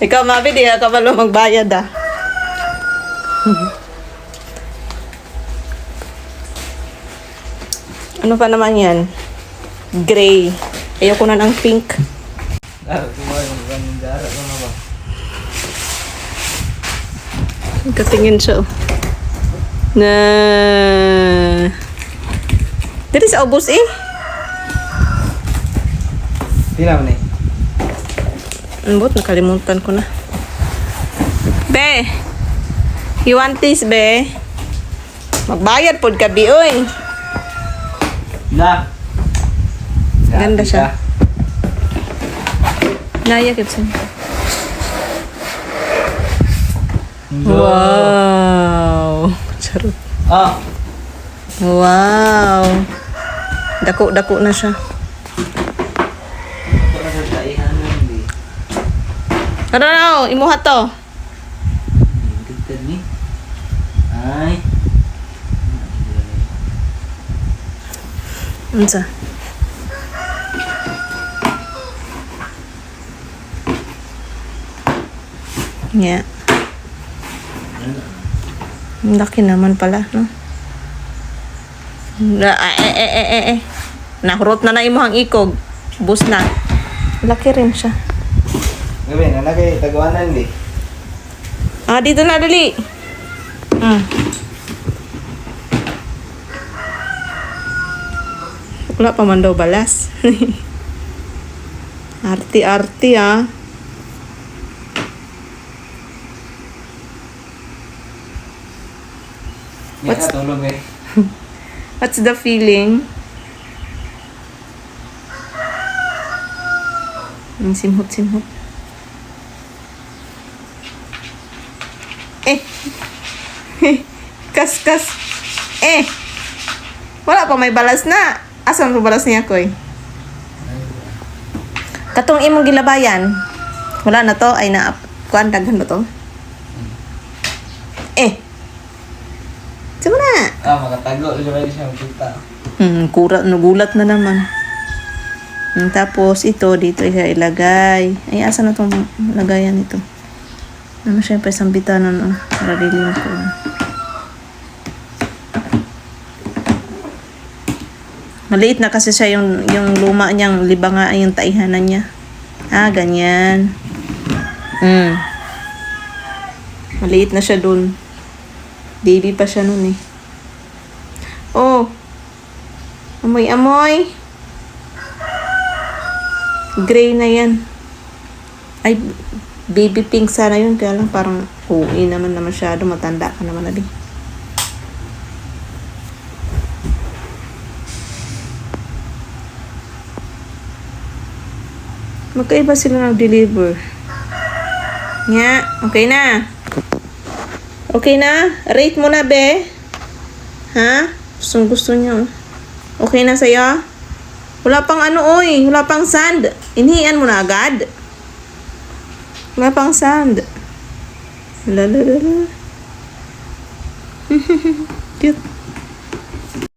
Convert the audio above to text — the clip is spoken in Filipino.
Ikaw, Mabi, di ka malo magbayad ah. Ano pa naman yan? Gray. Ayoko na ng pink. Katingin siya. Na. Dito sa ubos eh. Di naman eh. Ambot, nakalimutan ko na. Be! You want this, be? Magbayad pod ka, be, oy. Na. Ganda siya. Naya, Gibson. Wow! Charot. Ah. Wow! Dako-dako na siya. Ano na, imuha to. Ganda ni. Ay. Unsa? Yeah. Ang laki naman pala, no? Nahurot na imuhang ikog. Bus na. Laki rin siya. Gabi, nalagay. Tagawanan di. Ah, dito na, dali. Wala pa man daw balas. Arti-arti, ah. What's... Tulog eh. What's the feeling? Simhot. Kas. Wala pa may balas na. Asan mo balas niya, Koy? Katong imong gilabayan. Wala na to. Ay na. Kuan, daghan ba to? Sama na. Ah, makatago. Diba siya magkita. Nagulat na naman. Tapos ito, dito siya ilagay. Ay, asan na itong lagayan ito? Naman syempre isang bitanon, oh. Para dilim ko. Maliit na kasi siya yung luma niyang libanga yung taihanan niya. Ah, ganyan. Maliit na siya dun. Baby pa siya nun eh. Oh. Amoy. Gray na yan. Ay, baby pink sana yun. Kaya lang parang uwi naman na masyado. Matanda ka naman na din. Magkaiba sila nag-deliver. Nga, okay na. Okay na? Rate mo na, be. Ha? Gusto niyo. Okay na sa'yo? Wala pang ano, oy. Wala pang sand. Inihian mo na agad. Wala pang sand. Lalalala. Cute.